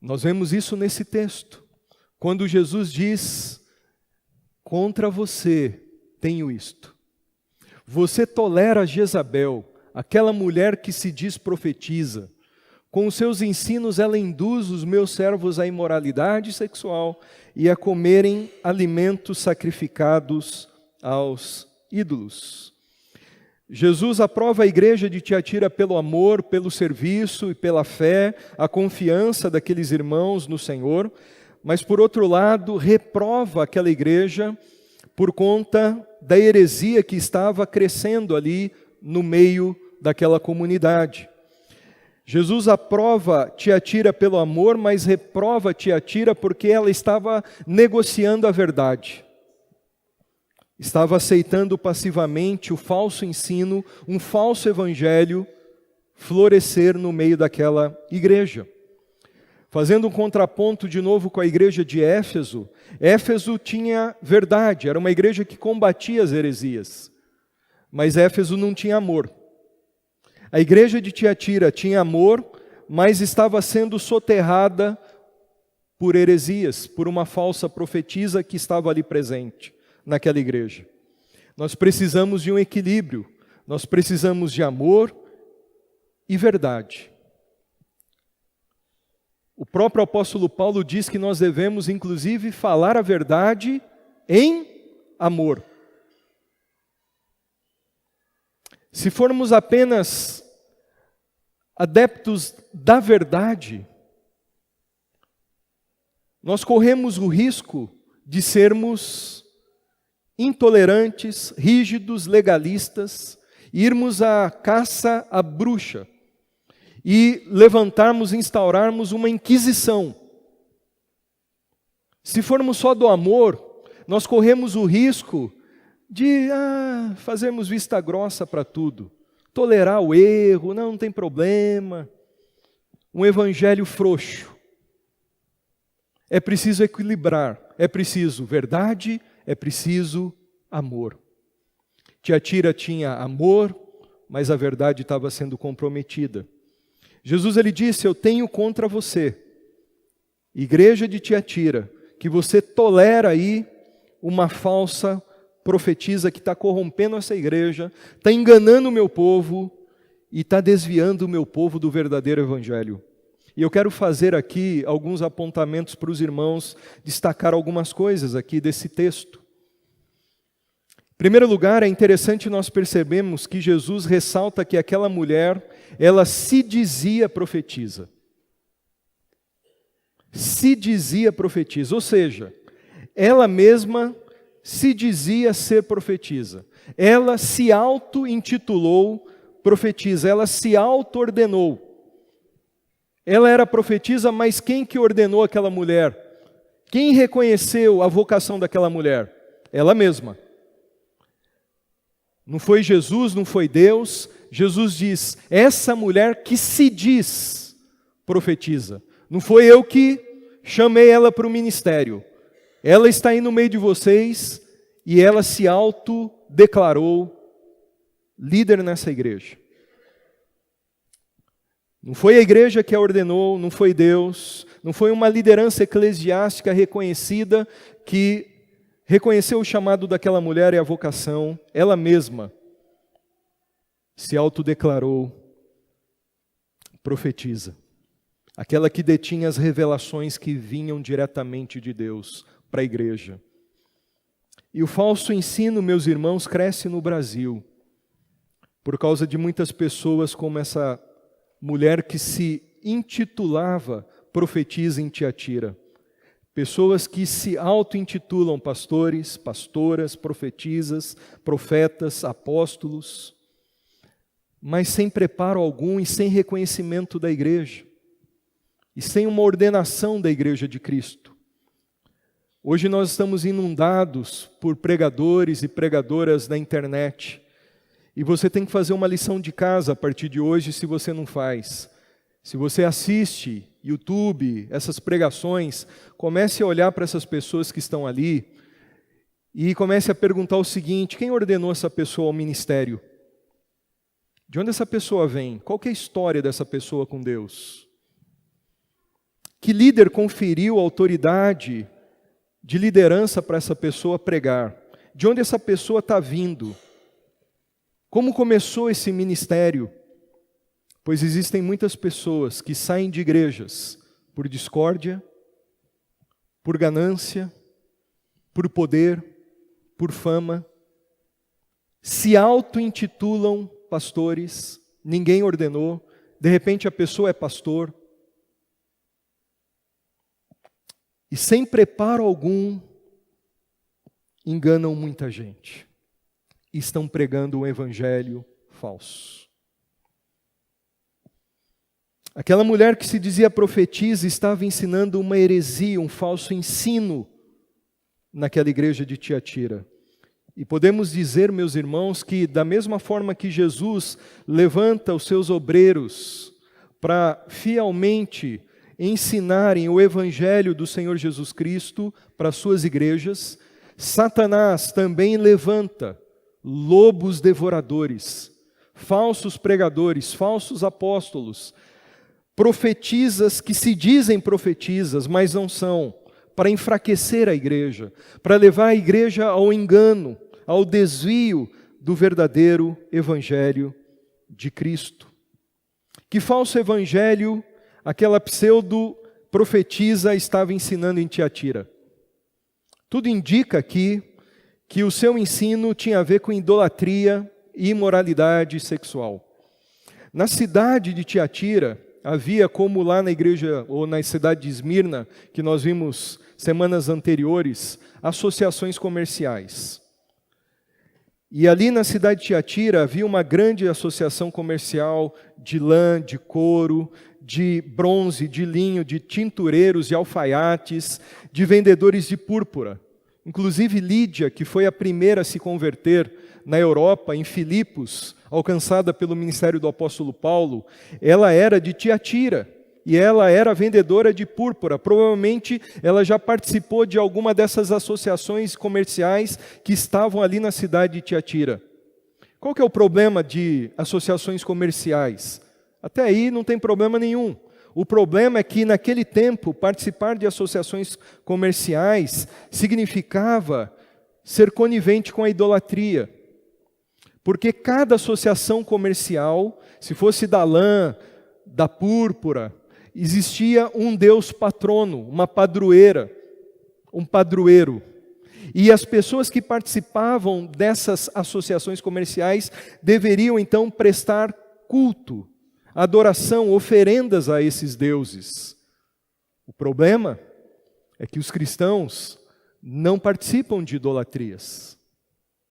Nós vemos isso nesse texto, quando Jesus diz: contra você tenho isto. Você tolera Jezabel, aquela mulher que se diz profetiza. Com os seus ensinos ela induz os meus servos à imoralidade sexual e a comerem alimentos sacrificados aos ídolos. Jesus aprova a igreja de Tiatira pelo amor, pelo serviço e pela fé, a confiança daqueles irmãos no Senhor, mas por outro lado reprova aquela igreja por conta da heresia que estava crescendo ali no meio daquela comunidade. Jesus aprova Tiatira pelo amor, mas reprova Tiatira porque ela estava negociando a verdade. Estava aceitando passivamente o falso ensino, um falso evangelho, florescer no meio daquela igreja. Fazendo um contraponto de novo com a igreja de Éfeso, Éfeso tinha verdade, era uma igreja que combatia as heresias, mas Éfeso não tinha amor. A igreja de Tiatira tinha amor, mas estava sendo soterrada por heresias, por uma falsa profetisa que estava ali presente naquela igreja. Nós precisamos de um equilíbrio, nós precisamos de amor e verdade. O próprio apóstolo Paulo diz que nós devemos, inclusive, falar a verdade em amor. Se formos apenas adeptos da verdade, nós corremos o risco de sermos intolerantes, rígidos, legalistas, irmos à caça à bruxa e levantarmos, instaurarmos uma inquisição. Se formos só do amor, nós corremos o risco de fazermos vista grossa para tudo, tolerar o erro, não tem problema, um evangelho frouxo. É preciso equilibrar, é preciso verdade, é preciso amor. Tiatira tinha amor, mas a verdade estava sendo comprometida. Jesus ele disse: eu tenho contra você, igreja de Tiatira, que você tolera aí uma falsa profetisa que está corrompendo essa igreja, está enganando o meu povo e está desviando o meu povo do verdadeiro evangelho. E eu quero fazer aqui alguns apontamentos para os irmãos, destacar algumas coisas aqui desse texto. Em primeiro lugar, é interessante nós percebermos que Jesus ressalta que aquela mulher, ela se dizia profetisa. Se dizia profetisa, ou seja, ela mesma se dizia ser profetisa. Ela se auto-intitulou profetisa, ela se auto-ordenou. Ela era profetisa, mas quem que ordenou aquela mulher? Quem reconheceu a vocação daquela mulher? Ela mesma. Não foi Jesus, não foi Deus. Jesus diz: essa mulher que se diz profetiza. Não foi eu que chamei ela para o ministério. Ela está aí no meio de vocês e ela se autodeclarou líder nessa igreja. Não foi a igreja que a ordenou, não foi Deus, não foi uma liderança eclesiástica reconhecida que reconheceu o chamado daquela mulher e a vocação. Ela mesma se autodeclarou profetisa. Aquela que detinha as revelações que vinham diretamente de Deus para a igreja. E o falso ensino, meus irmãos, cresce no Brasil, por causa de muitas pessoas como essa mulher que se intitulava profetisa em Tiatira. Pessoas que se auto-intitulam pastores, pastoras, profetisas, profetas, apóstolos, mas sem preparo algum e sem reconhecimento da igreja, e sem uma ordenação da igreja de Cristo. Hoje nós estamos inundados por pregadores e pregadoras da internet, e você tem que fazer uma lição de casa a partir de hoje se você não faz. Se você assiste YouTube, essas pregações, comece a olhar para essas pessoas que estão ali e comece a perguntar o seguinte: quem ordenou essa pessoa ao ministério? De onde essa pessoa vem? Qual que é a história dessa pessoa com Deus? Que líder conferiu autoridade de liderança para essa pessoa pregar? De onde essa pessoa está vindo? Como começou esse ministério? Pois existem muitas pessoas que saem de igrejas por discórdia, por ganância, por poder, por fama, se auto-intitulam pastores, ninguém ordenou, de repente a pessoa é pastor, e sem preparo algum, enganam muita gente. E estão pregando um evangelho falso. Aquela mulher que se dizia profetisa estava ensinando uma heresia, um falso ensino naquela igreja de Tiatira. E podemos dizer, meus irmãos, que da mesma forma que Jesus levanta os seus obreiros para fielmente ensinarem o evangelho do Senhor Jesus Cristo para as suas igrejas, Satanás também levanta lobos devoradores, falsos pregadores, falsos apóstolos, profetisas que se dizem profetisas, mas não são, para enfraquecer a igreja, para levar a igreja ao engano, ao desvio do verdadeiro evangelho de Cristo. Que falso evangelho aquela pseudo-profetisa estava ensinando em Tiatira? Tudo indica aqui que o seu ensino tinha a ver com idolatria e imoralidade sexual. Na cidade de Tiatira, havia, como lá na igreja, ou na cidade de Esmirna, que nós vimos semanas anteriores, associações comerciais. E ali na cidade de Tiatira havia uma grande associação comercial de lã, de couro, de bronze, de linho, de tintureiros e alfaiates, de vendedores de púrpura. Inclusive Lídia, que foi a primeira a se converter na Europa, em Filipos, alcançada pelo ministério do apóstolo Paulo, ela era de Tiatira e ela era vendedora de púrpura. Provavelmente ela já participou de alguma dessas associações comerciais que estavam ali na cidade de Tiatira. Qual que é o problema de associações comerciais? Até aí não tem problema nenhum. O problema é que naquele tempo participar de associações comerciais significava ser conivente com a idolatria. Porque cada associação comercial, se fosse da lã, da púrpura, existia um deus patrono, uma padroeira, um padroeiro. E as pessoas que participavam dessas associações comerciais deveriam então prestar culto, adoração, oferendas a esses deuses. O problema é que os cristãos não participam de idolatrias.